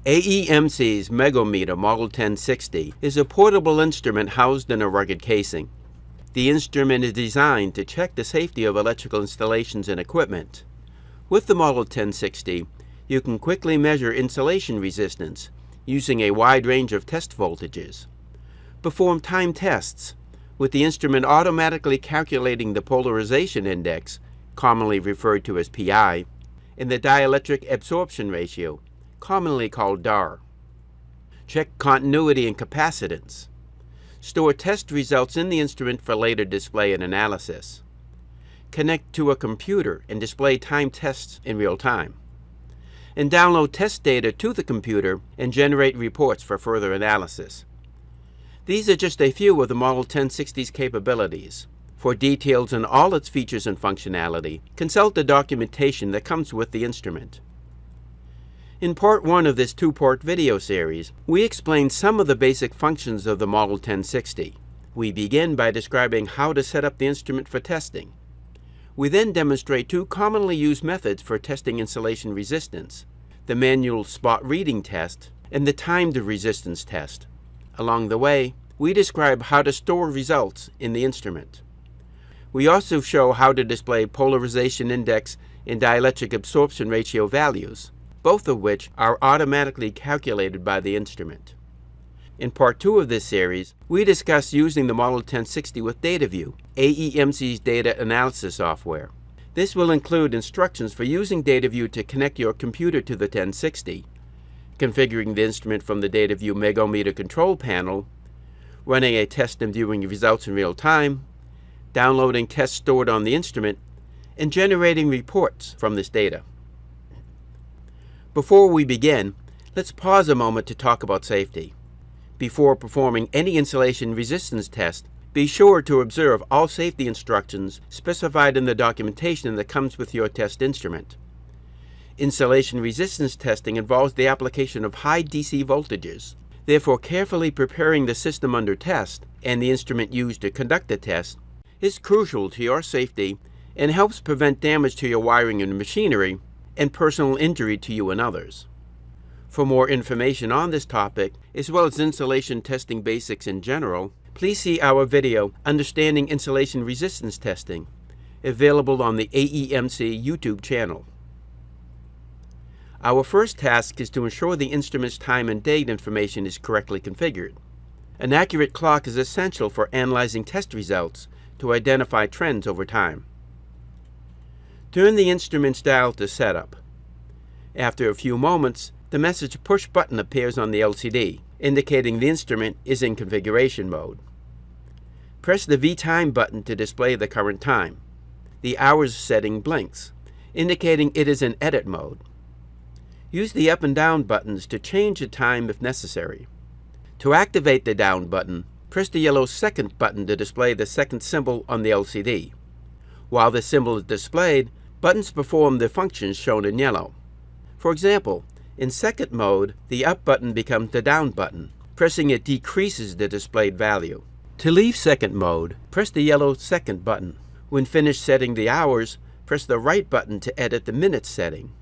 AEMC's Megóhmetro Model 1060 is a portable instrument housed in a rugged casing. The instrument is designed to check the safety of electrical installations and equipment. With the Model 1060, you can quickly measure insulation resistance using a wide range of test voltages. Perform time tests, with the instrument automatically calculating the polarization index, commonly referred to as PI, and the dielectric absorption ratio, commonly called DAR. Check continuity and capacitance. Store test results in the instrument for later display and analysis. Connect to a computer and display time tests in real time. And download test data to the computer and generate reports for further analysis. These are just a few of the Model 1060's capabilities. For details on all its features and functionality, consult the documentation that comes with the instrument. In Part 1 of this two-part video series, we explain some of the basic functions of the Model 1060. We begin by describing how to set up the instrument for testing. We then demonstrate two commonly used methods for testing insulation resistance: the manual spot reading test and the timed resistance test. Along the way, we describe how to store results in the instrument. We also show how to display polarization index and dielectric absorption ratio values, both of which are automatically calculated by the instrument. In Part 2 of this series, we discuss using the Model 1060 with Dataview, AEMC's data analysis software. This will include instructions for using Dataview to connect your computer to the 1060, configuring the instrument from the Dataview Megóhmetro control panel, running a test and viewing results in real time, downloading tests stored on the instrument, and generating reports from this data. Before we begin, let's pause a moment to talk about safety. Before performing any insulation resistance test, be sure to observe all safety instructions specified in the documentation that comes with your test instrument. Insulation resistance testing involves the application of high DC voltages. Therefore, carefully preparing the system under test and the instrument used to conduct the test is crucial to your safety and helps prevent damage to your wiring and machinery and personal injury to you and others. For more information on this topic, as well as insulation testing basics in general, please see our video, Understanding Insulation Resistance Testing, available on the AEMC YouTube channel. Our first task is to ensure the instrument's time and date information is correctly configured. An accurate clock is essential for analyzing test results to identify trends over time. Turn the instrument's dial to Setup. After a few moments, the message Push button appears on the LCD, indicating the instrument is in configuration mode. Press the V-Time button to display the current time. The hours setting blinks, indicating it is in edit mode. Use the up and down buttons to change the time if necessary. To activate the down button, press the yellow second button to display the second symbol on the LCD. While the symbol is displayed, buttons perform the functions shown in yellow. For example, in second mode, the up button becomes the down button. Pressing it decreases the displayed value. To leave second mode, press the yellow second button. When finished setting the hours, press the right button to edit the minutes setting.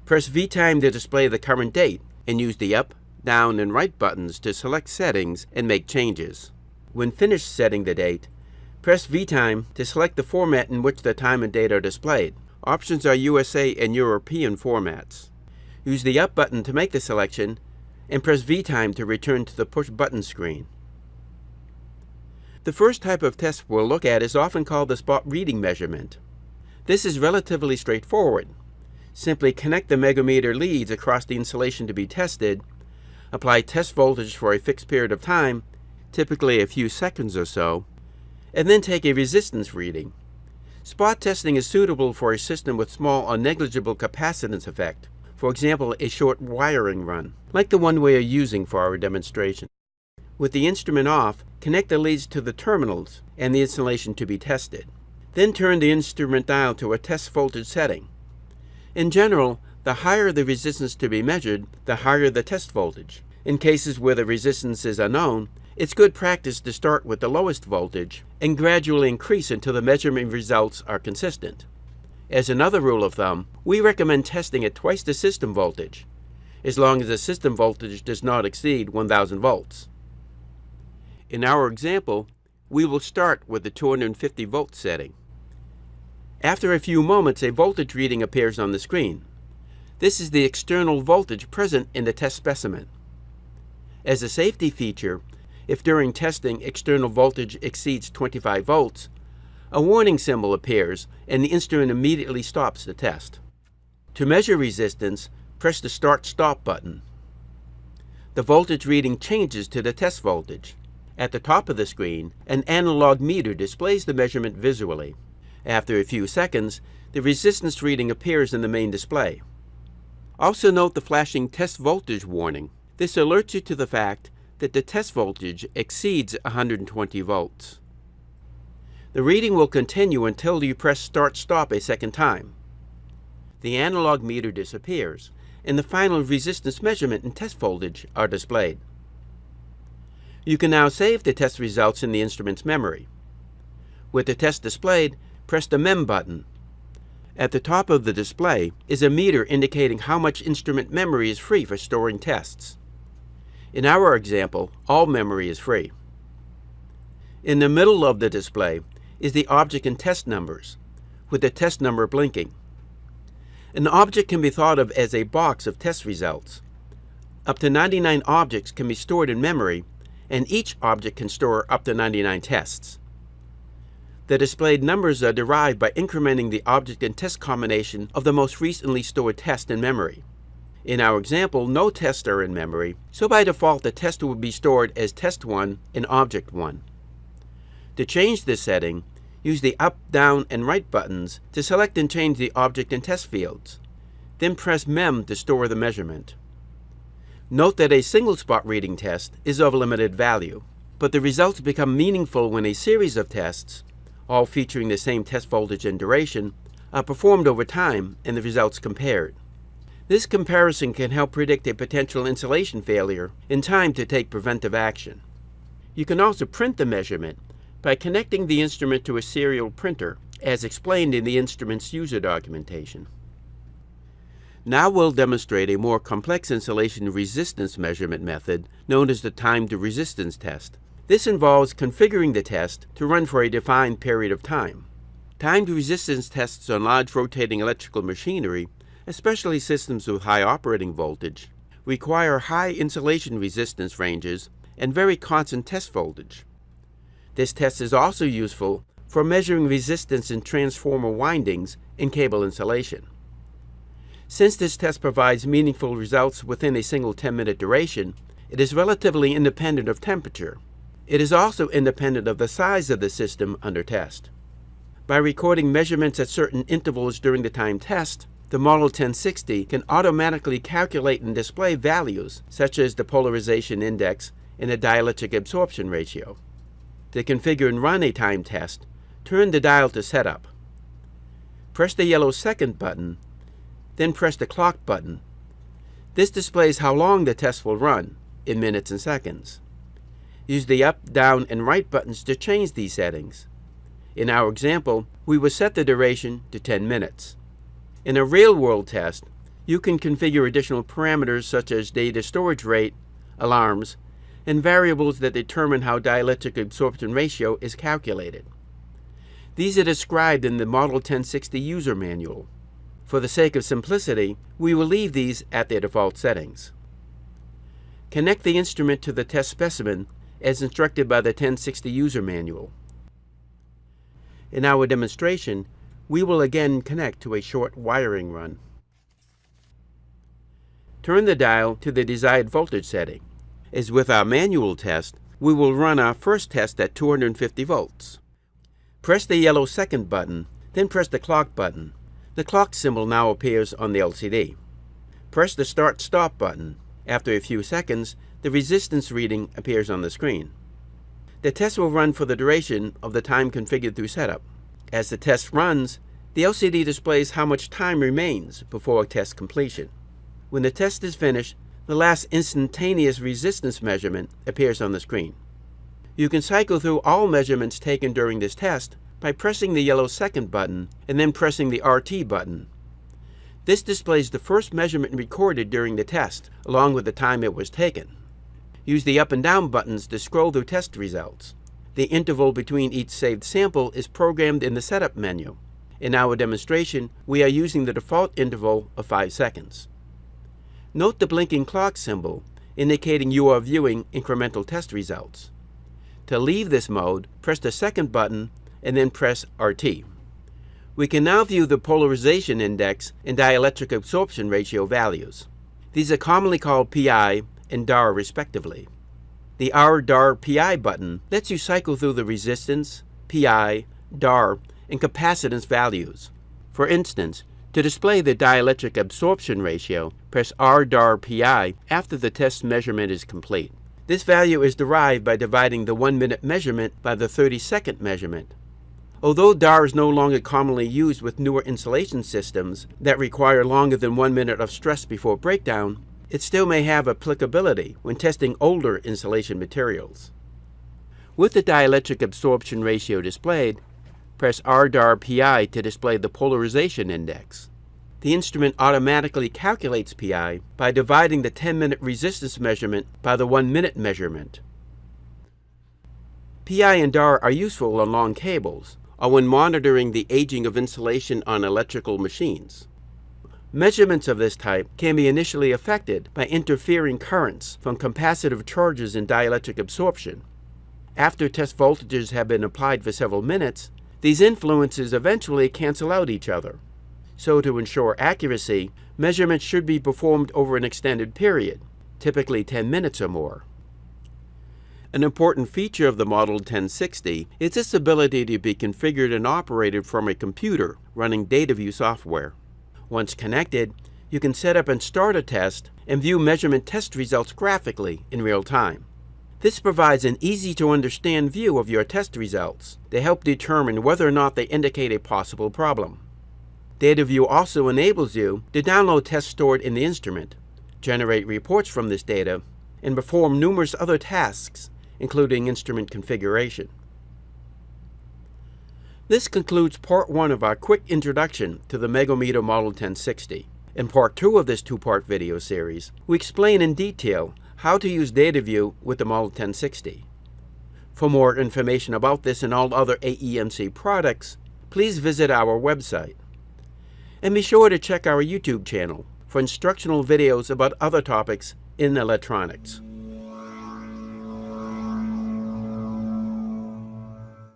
Press V-Time to display the current date, and use the up, down, and right buttons to select settings and make changes. When finished setting the date, press V-Time to select the format in which the time and date are displayed. Options are USA and European formats. Use the up button to make the selection, and press V-Time to return to the push button screen. The first type of test we'll look at is often called the spot reading measurement. This is relatively straightforward. Simply connect the Megóhmetro leads across the insulation to be tested, apply test voltage for a fixed period of time, typically a few seconds or so, and then take a resistance reading. Spot testing is suitable for a system with small or negligible capacitance effect, for example, a short wiring run, like the one we are using for our demonstration. With the instrument off, connect the leads to the terminals and the insulation to be tested. Then turn the instrument dial to a test voltage setting. In general, the higher the resistance to be measured, the higher the test voltage. In cases where the resistance is unknown, it's good practice to start with the lowest voltage and gradually increase until the measurement results are consistent. As another rule of thumb, we recommend testing at twice the system voltage. as long as the system voltage does not exceed 1000 volts. In our example, we will start with the 250 volt setting. After a few moments, a voltage reading appears on the screen. This is the external voltage present in the test specimen. As a safety feature, if during testing external voltage exceeds 25 volts, a warning symbol appears and the instrument immediately stops the test. To measure resistance, press the Start-Stop button. The voltage reading changes to the test voltage. At the top of the screen, an analog meter displays the measurement visually. After a few seconds, the resistance reading appears in the main display. Also note the flashing test voltage warning. This alerts you to the fact that the test voltage exceeds 120 volts. The reading will continue until you press Start-Stop a second time. The analog meter disappears, and the final resistance measurement and test voltage are displayed. You can now save the test results in the instrument's memory. With the test displayed, press the Mem button. At the top of the display is a meter indicating how much instrument memory is free for storing tests. In our example, all memory is free. In the middle of the display is the object and test numbers, with the test number blinking. An object can be thought of as a box of test results. Up to 99 objects can be stored in memory, and each object can store up to 99 tests. The displayed numbers are derived by incrementing the object and test combination of the most recently stored test in memory. In our example, no tests are in memory, so by default the test will be stored as test1 in object 1. To change this setting, use the up, down, and right buttons to select and change the object and test fields. Then press Mem to store the measurement. Note that a single spot reading test is of limited value, but the results become meaningful when a series of tests, all featuring the same test voltage and duration, are performed over time and the results compared. This comparison can help predict a potential insulation failure in time to take preventive action. You can also print the measurement by connecting the instrument to a serial printer, as explained in the instrument's user documentation. Now we'll demonstrate a more complex insulation resistance measurement method known as the time to resistance test. This involves configuring the test to run for a defined period of time. Time to resistance tests on large rotating electrical machinery, especially systems with high operating voltage, require high insulation resistance ranges and very constant test voltage. This test is also useful for measuring resistance in transformer windings in cable insulation. Since this test provides meaningful results within a single 10-minute duration, it is relatively independent of temperature. It is also independent of the size of the system under test. By recording measurements at certain intervals during the time test, the Model 1060 can automatically calculate and display values such as the polarization index and the dielectric absorption ratio. To configure and run a time test, turn the dial to Setup. Press the yellow Second button, then press the Clock button. This displays how long the test will run, in minutes and seconds. Use the up, down, and right buttons to change these settings. In our example, we will set the duration to 10 minutes. In a real-world test, you can configure additional parameters such as data storage rate, alarms, and variables that determine how dielectric absorption ratio is calculated. These are described in the Model 1060 user manual. For the sake of simplicity, we will leave these at their default settings. Connect the instrument to the test specimen as instructed by the 1060 user manual. In our demonstration, we will again connect to a short wiring run. Turn the dial to the desired voltage setting. As with our manual test, we will run our first test at 250 volts. Press the yellow Second button, then press the Clock button. The clock symbol now appears on the LCD. Press the Start-Stop button. After a few seconds, the resistance reading appears on the screen. The test will run for the duration of the time configured through setup. As the test runs, the LCD displays how much time remains before test completion. When the test is finished, the last instantaneous resistance measurement appears on the screen. You can cycle through all measurements taken during this test by pressing the yellow Second button and then pressing the RT button. This displays the first measurement recorded during the test, along with the time it was taken. Use the up and down buttons to scroll through test results. The interval between each saved sample is programmed in the Setup menu. In our demonstration, we are using the default interval of 5 seconds. Note the blinking clock symbol, indicating you are viewing incremental test results. To leave this mode, press the second button and then press RT. We can now view the polarization index and dielectric absorption ratio values. These are commonly called PI and DAR respectively. The R-DAR-PI button lets you cycle through the resistance, PI, DAR, and capacitance values. For instance, to display the dielectric absorption ratio, press R-DAR-PI after the test measurement is complete. This value is derived by dividing the 1-minute measurement by the 30-second measurement. Although DAR is no longer commonly used with newer insulation systems that require longer than 1 minute of stress before breakdown, it still may have applicability when testing older insulation materials. With the dielectric absorption ratio displayed, press R-DAR-PI to display the polarization index. The instrument automatically calculates PI by dividing the 10-minute resistance measurement by the 1-minute measurement. PI and DAR are useful on long cables or when monitoring the aging of insulation on electrical machines. Measurements of this type can be initially affected by interfering currents from capacitive charges in dielectric absorption. After test voltages have been applied for several minutes, these influences eventually cancel out each other. So to ensure accuracy, measurements should be performed over an extended period, typically 10 minutes or more. An important feature of the Model 1060 is its ability to be configured and operated from a computer running Dataview software. Once connected, you can set up and start a test and view measurement test results graphically in real time. This provides an easy-to-understand view of your test results to help determine whether or not they indicate a possible problem. Dataview also enables you to download tests stored in the instrument, generate reports from this data, and perform numerous other tasks, including instrument configuration. This concludes Part 1 of our quick introduction to the Megóhmetro Model 1060. In Part 2 of this two-part video series, we explain in detail how to use Dataview with the Model 1060. For more information about this and all other AEMC products, please visit our website. And be sure to check our YouTube channel for instructional videos about other topics in electronics.